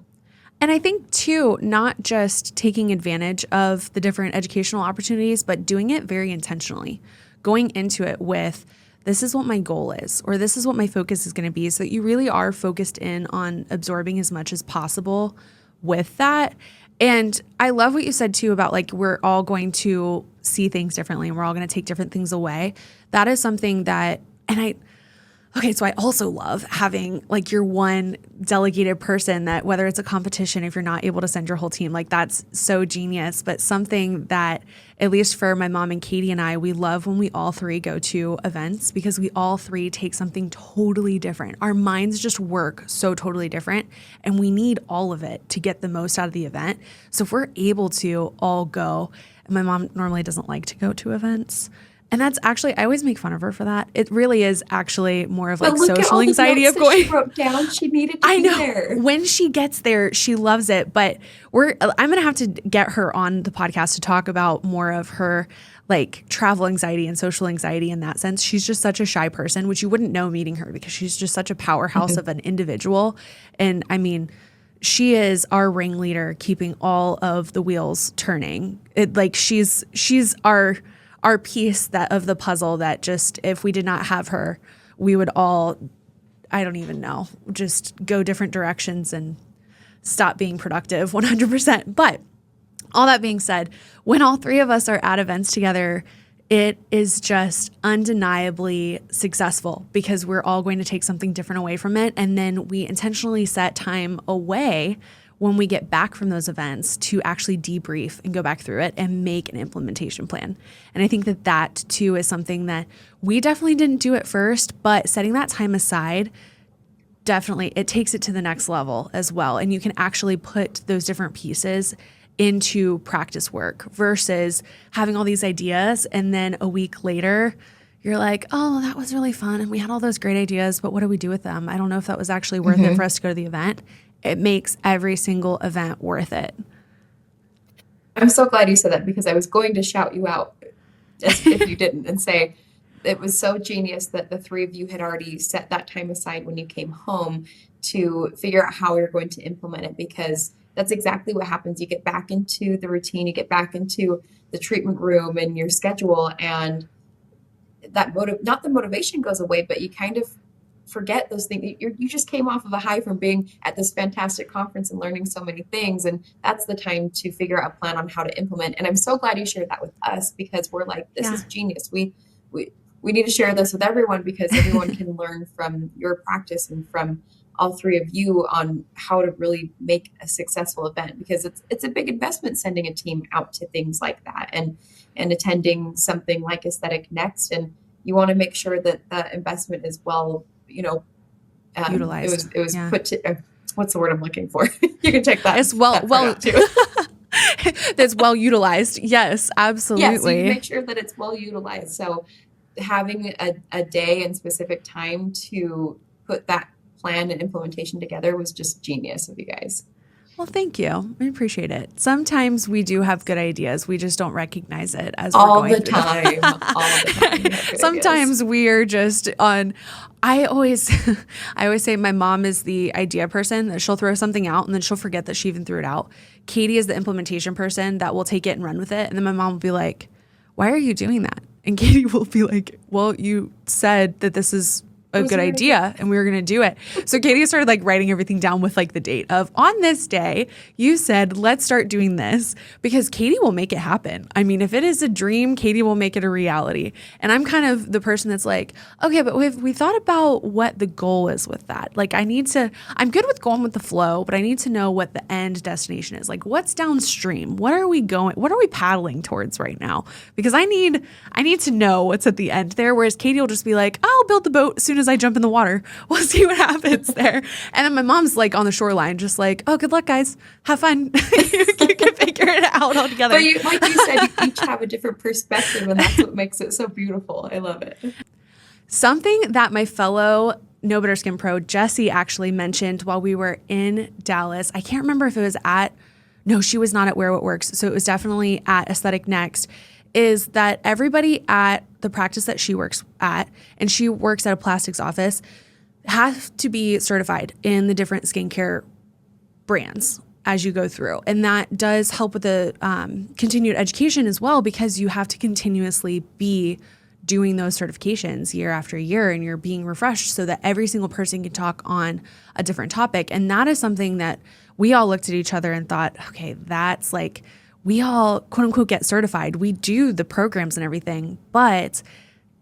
And I think too, not just taking advantage of the different educational opportunities, but doing it very intentionally, going into it with, this is what my goal is, or this is what my focus is going to be, so that you really are focused in on absorbing as much as possible with that. And I love what you said too about like, we're all going to see things differently and we're all going to take different things away. That is something that, so I also love having like your one delegated person that, whether it's a competition, if you're not able to send your whole team, like that's so genius. But something that, at least for my mom and Katie and I, we love when we all three go to events, because we all three take something totally different. Our minds just work so totally different, and we need all of it to get the most out of the event. So if we're able to all go, and my mom normally doesn't like to go to events, and that's actually, I always make fun of her for that. It really is actually more of like social anxiety of going. She wrote down. She needed to be there. When she gets there, she loves it. But I'm going to have to get her on the podcast to talk about more of her like travel anxiety and social anxiety in that sense. She's just such a shy person, which you wouldn't know meeting her, because she's just such a powerhouse of an individual. And I mean, she is our ringleader, keeping all of the wheels turning. She's our piece of the puzzle that just, if we did not have her, we would all, I don't even know, just go different directions and stop being productive 100%. But all that being said, when all three of us are at events together, it is just undeniably successful, because we're all going to take something different away from it. And then we intentionally set time away when we get back from those events to actually debrief and go back through it and make an implementation plan. And I think that too is something that we definitely didn't do at first, but setting that time aside, definitely it takes it to the next level as well. And you can actually put those different pieces into practice work, versus having all these ideas and then a week later you're like, oh, that was really fun and we had all those great ideas, but what do we do with them? I don't know if that was actually worth it for us to go to the event. It makes every single event worth it. I'm so glad you said that, because I was going to shout you out if you didn't, and say it was so genius that the three of you had already set that time aside when you came home to figure out how you're going to implement it, because that's exactly what happens. You get back into the routine, you get back into the treatment room and your schedule, and that not the motivation goes away, but you kind of forget those things. You just came off of a high from being at this fantastic conference and learning so many things. And that's the time to figure out a plan on how to implement. And I'm so glad you shared that with us, because we're like, this is genius. We need to share this with everyone, because everyone can learn from your practice and from all three of you on how to really make a successful event, because it's a big investment sending a team out to things like that and attending something like Aesthetic Next. And you want to make sure that that investment is well, utilized. It was put to, what's the word I'm looking for? You can check that. It's that's well utilized. Yes, absolutely. Yeah, so you make sure that it's well utilized. So having a day and specific time to put that plan and implementation together was just genius of you guys. Well, thank you. I appreciate it. Sometimes we do have good ideas. We just don't recognize it as all we're going the time. All the time. Sometimes we are just on. I always say my mom is the idea person, that she'll throw something out and then she'll forget that she even threw it out. Katie is the implementation person that will take it and run with it. And then my mom will be like, why are you doing that? And Katie will be like, well, you said that this is a good idea and we were going to do it. So Katie started like writing everything down with like the date of on this day, you said, let's start doing this because Katie will make it happen. I mean, if it is a dream, Katie will make it a reality. And I'm kind of the person that's like, okay, but we thought about what the goal is with that. Like I'm good with going with the flow, but I need to know what the end destination is. Like what's downstream? What are we paddling towards right now? Because I need to know what's at the end there. Whereas Katie will just be like, I'll build the boat as soon as I jump in the water. We'll see what happens there. And then my mom's like on the shoreline, just like, oh, good luck, guys. Have fun. You can figure it out all together. But like you said, you each have a different perspective, and that's what makes it so beautiful. I love it. Something that my fellow No Better Skin Pro, Jessie, actually mentioned while we were in Dallas. I can't remember if it was no, she was not at Wear What Works. So it was definitely at Aesthetic Next, is that everybody at the practice that she works at, and she works at a plastics office, have to be certified in the different skincare brands as you go through. And that does help with the continued education as well, because you have to continuously be doing those certifications year after year, and you're being refreshed so that every single person can talk on a different topic. And that is something that we all looked at each other and thought, okay, that's like, we all quote unquote get certified. We do the programs and everything, but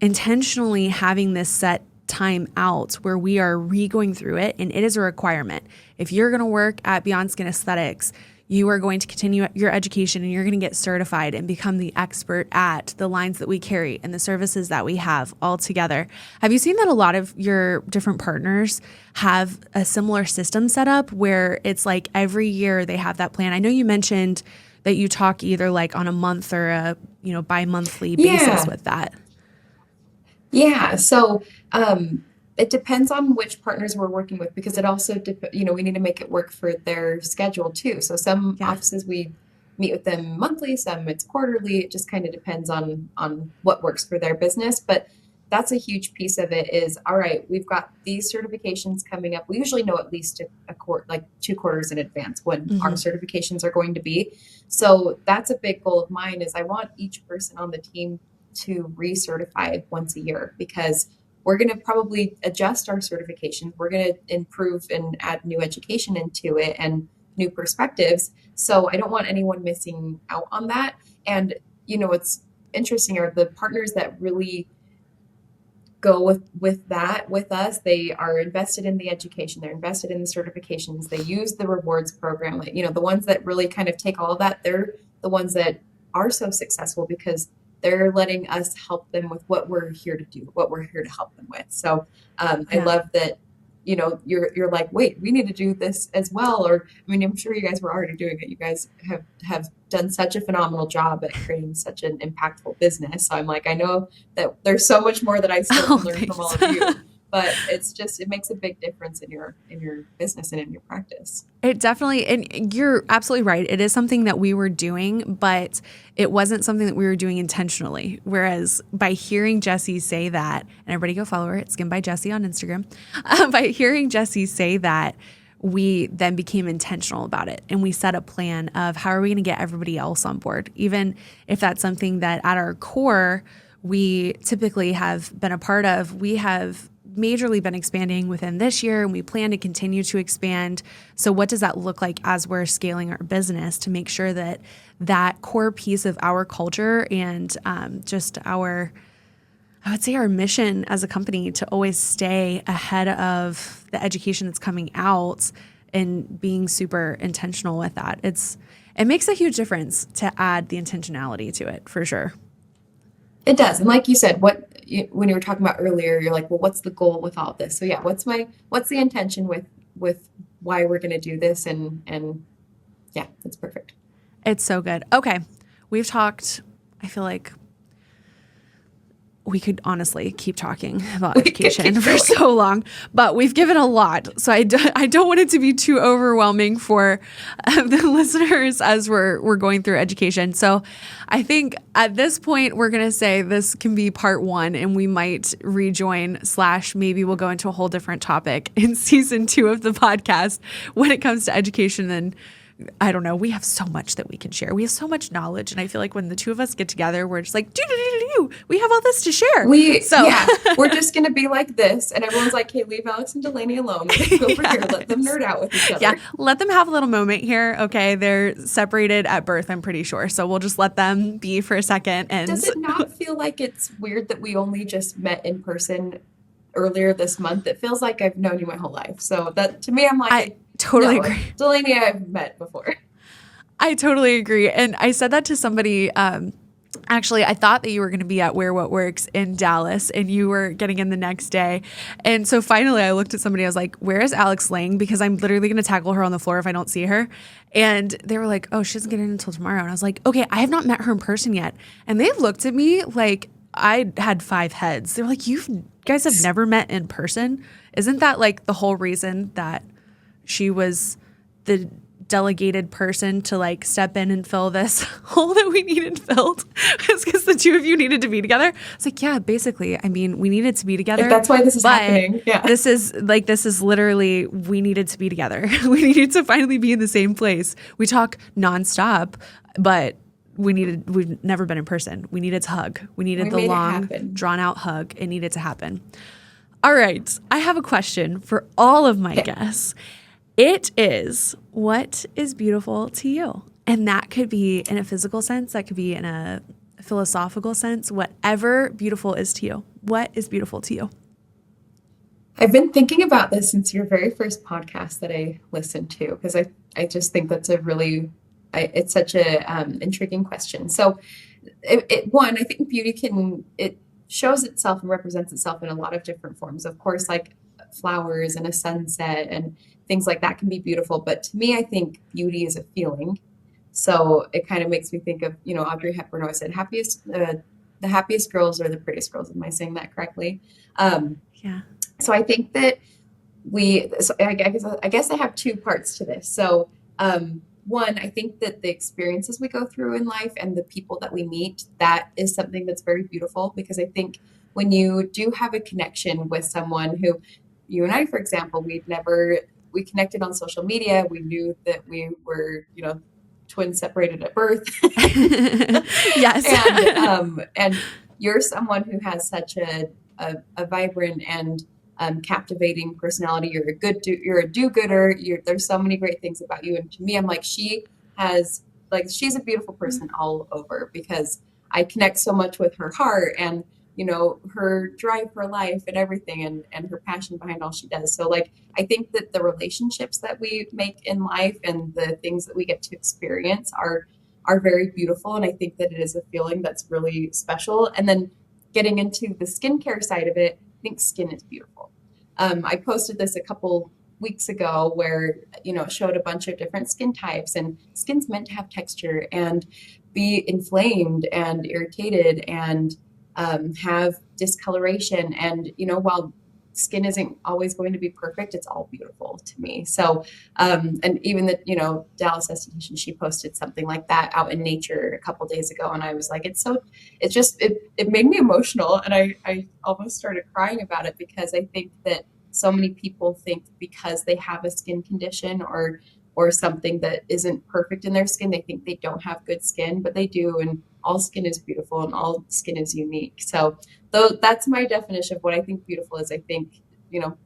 intentionally having this set time out where we are re-going through it, and it is a requirement. If you're going to work at Beyond Skin Aesthetics, you are going to continue your education and you're going to get certified and become the expert at the lines that we carry and the services that we have all together. Have you seen that a lot of your different partners have a similar system set up where it's like every year they have that plan? I know you mentioned that you talk either like on a month or a bi-monthly basis with that. Yeah. So it depends on which partners we're working with, because it also, we need to make it work for their schedule too. So some offices we meet with them monthly, some it's quarterly. It just kind of depends on what works for their business. But that's a huge piece of it is, all right, we've got these certifications coming up. We usually know at least like 2 quarters in advance when our certifications are going to be. So that's a big goal of mine is I want each person on the team to recertify once a year, because we're going to probably adjust our certifications. We're going to improve and add new education into it and new perspectives. So I don't want anyone missing out on that. And, what's interesting are the partners that really go with that with us. They are invested in the education. They're invested in the certifications. They use the rewards program. The ones that really kind of take all of that, they're the ones that are so successful because they're letting us help them with what we're here to do, what we're here to help them with. So I love that, you're like, wait, we need to do this as well. Or, I'm sure you guys were already doing it. You guys have done such a phenomenal job at creating such an impactful business. So I'm like, I know that there's so much more that I still can learn from all of you. But it makes a big difference in your business and in your practice. It definitely, and you're absolutely right. It is something that we were doing, but it wasn't something that we were doing intentionally. Whereas by hearing Jessie say that, and everybody go follow her, it's Skin by Jessie on Instagram. By hearing Jessie say that, we then became intentional about it. And we set a plan of how are we going to get everybody else on board, even if that's something that at our core, we typically have been a part of. We have majorly been expanding within this year, and we plan to continue to expand. So what does that look like as we're scaling our business to make sure that that core piece of our culture and just our, I would say our mission as a company to always stay ahead of the education that's coming out and being super intentional with that. It makes a huge difference to add the intentionality to it, for sure. It does. And like you said, when you were talking about earlier, you're like, well, what's the goal with all of this? So yeah, what's the intention with why we're going to do this? And yeah, that's perfect. It's so good. Okay. We've talked, I feel like we could honestly keep talking about education for so long, but we've given a lot. So I don't want it to be too overwhelming for the listeners as we're going through education. So I think at this point, we're going to say this can be part 1, and we might rejoin / maybe we'll go into a whole different topic in season 2 of the podcast when it comes to education and I don't know. We have so much that we can share. We have so much knowledge. And I feel like when the two of us get together, we're just like, do. We have all this to share. Yeah, we're just going to be like this. And everyone's like, hey, leave Alex and Delaney alone. Over here, let them nerd out with each other. Yeah, let them have a little moment here. Okay, they're separated at birth, I'm pretty sure. So we'll just let them be for a second. And does it not feel like it's weird that we only just met in person earlier this month? It feels like I've known you my whole life. So that to me, I'm like, I totally agree. Delaney, I've met before. I totally agree. And I said that to somebody. Actually, I thought that you were going to be at Where What Works in Dallas and you were getting in the next day. And so finally I looked at somebody, I was like, where is Alex Lang? Because I'm literally going to tackle her on the floor if I don't see her. And they were like, oh, she doesn't get in until tomorrow. And I was like, okay, I have not met her in person yet. And they looked at me like I had 5 heads. They were like, you guys have never met in person? Isn't that like the whole reason that she was the delegated person to like step in and fill this hole that we needed filled? It's because the two of you needed to be together. It's like, yeah, basically. I mean, we needed to be together. If that's why this is happening. Yeah. This is literally, we needed to be together. We needed to finally be in the same place. We talk nonstop, but we've never been in person. We needed to hug. We needed the long, drawn out hug. It needed to happen. All right. I have a question for all of my guests. It is, what is beautiful to you? And that could be in a physical sense. That could be in a philosophical sense. Whatever beautiful is to you. What is beautiful to you? I've been thinking about this since your very first podcast that I listened to, because I just think that's it's such a intriguing question. So one, I think beauty it shows itself and represents itself in a lot of different forms. Of course, like flowers and a sunset and things like that can be beautiful. But to me, I think beauty is a feeling. So it kind of makes me think of, Audrey Hepburn always said, the happiest girls are the prettiest girls. Am I saying that correctly? Yeah. So I think that I guess I have 2 parts to this. So one, I think that the experiences we go through in life and the people that we meet, that is something that's very beautiful, because I think when you do have a connection with someone who, you and I, for example, we connected on social media. We knew that we were, twins separated at birth. Yes. And you're someone who has such a vibrant and captivating personality. You're a do-gooder. There's so many great things about you. And to me, I'm like, she's a beautiful person all over, because I connect so much with her heart and, her drive for life and everything, and her passion behind all she does. So like, I think that the relationships that we make in life and the things that we get to experience are very beautiful. And I think that it is a feeling that's really special. And then getting into the skincare side of it, I think skin is beautiful. I posted this a couple weeks ago where, it showed a bunch of different skin types, and skin's meant to have texture and be inflamed and irritated and have discoloration. And, while skin isn't always going to be perfect, it's all beautiful to me. So, and even the, Dallas esthetician, she posted something like that out in nature a couple days ago. And I was like, it made me emotional. And I almost started crying about it, because I think that so many people think because they have a skin condition or something that isn't perfect in their skin, they think they don't have good skin, but they do. And all skin is beautiful and all skin is unique. So that's my definition of what I think beautiful is. I think,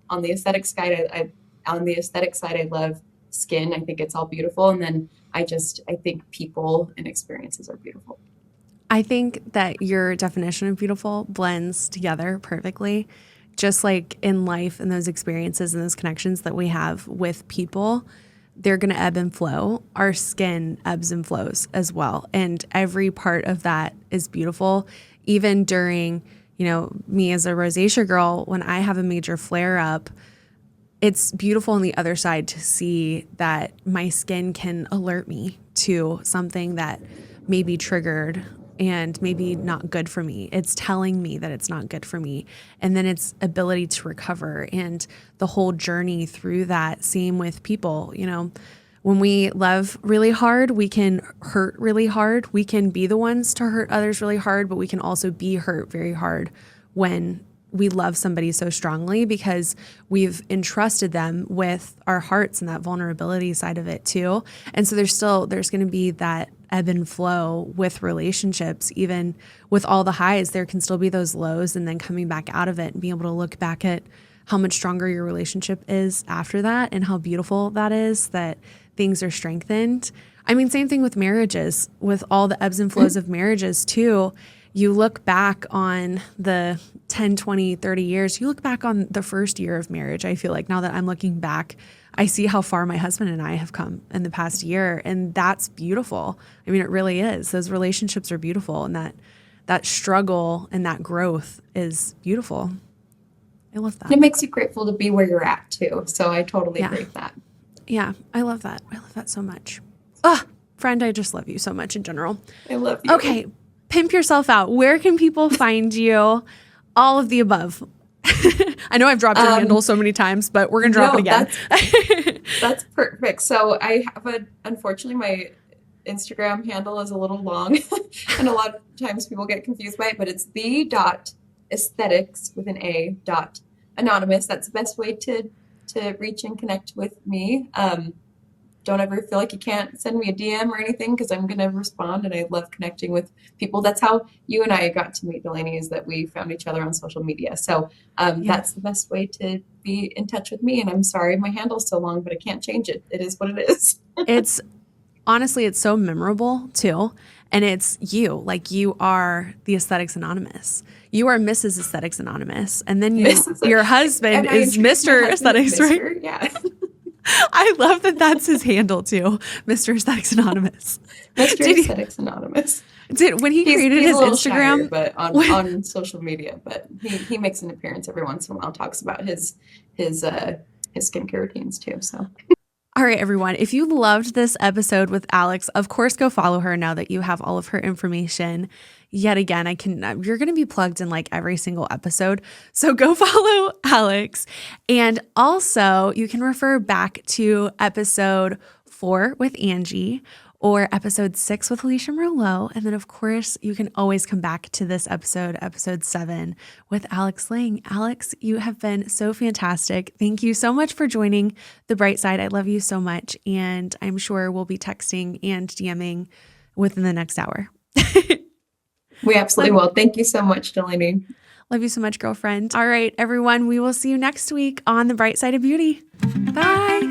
on the aesthetic side, I love skin. I think it's all beautiful. And then I think people and experiences are beautiful. I think that your definition of beautiful blends together perfectly. Just like in life and those experiences and those connections that we have with people, they're going to ebb and flow. Our skin ebbs and flows as well. And every part of that is beautiful. Even during, me as a rosacea girl, when I have a major flare up, it's beautiful on the other side to see that my skin can alert me to something that may be triggered and maybe not good for me. It's telling me that it's not good for me. And then its ability to recover and the whole journey through that. Same with people, when we love really hard, we can hurt really hard. We can be the ones to hurt others really hard, but we can also be hurt very hard when we love somebody so strongly because we've entrusted them with our hearts and that vulnerability side of it too. And so there's going to be that ebb and flow with relationships. Even with all the highs, there can still be those lows, and then coming back out of it and being able to look back at how much stronger your relationship is after that and how beautiful that is, that things are strengthened. I mean, same thing with marriages, with all the ebbs and flows of marriages too. You look back on the 10, 20, 30 years, you look back on the first year of marriage. I feel like now that I'm looking back, I see how far my husband and I have come in the past year. And that's beautiful. I mean, it really is. Those relationships are beautiful. And that struggle and that growth is beautiful. I love that. It makes you grateful to be where you're at too. So I totally agree with that. Yeah, I love that. I love that so much. Ah, friend, I just love you so much in general. I love you. Okay, pimp yourself out. Where can people find you? All of the above. I know I've dropped your handle so many times, but we're going to drop it again. That's perfect. So I have unfortunately, my Instagram handle is a little long and a lot of times people get confused by it, but it's the.aesthetics with an A .anonymous. That's the best way to reach and connect with me. Don't ever feel like you can't send me a DM or anything, because I'm going to respond, and I love connecting with people. That's how you and I got to meet, Delaney, is that we found each other on social media. So that's the best way to be in touch with me. And I'm sorry my handle's so long, but I can't change it. It is what it is. It's honestly, it's so memorable too. And it's you, like you are the Aesthetics Anonymous. You are Mrs. Aesthetics Anonymous. And then your husband is Mr. Aesthetics, right? Yeah. I love that that's his handle too, Mr. Aesthetics Anonymous. Mr. Aesthetics Anonymous. When he created his Instagram, shyer, but on social media, but he makes an appearance every once in a while, talks about his skincare routines too. So. All right, everyone. If you loved this episode with Alex, of course, go follow her now that you have all of her information. Yet again, you're going to be plugged in like every single episode. So go follow Alex. And also you can refer back to episode 4 with Angie or episode 6 with Alicia Merlot. And then of course you can always come back to this episode 7 with Alex Lang. Alex, you have been so fantastic. Thank you so much for joining The Bright Side. I love you so much. And I'm sure we'll be texting and DMing within the next hour. We absolutely will. Thank you so much, Delaney. Love you so much, girlfriend. All right, everyone, we will see you next week on The Bright Side of Beauty. Bye.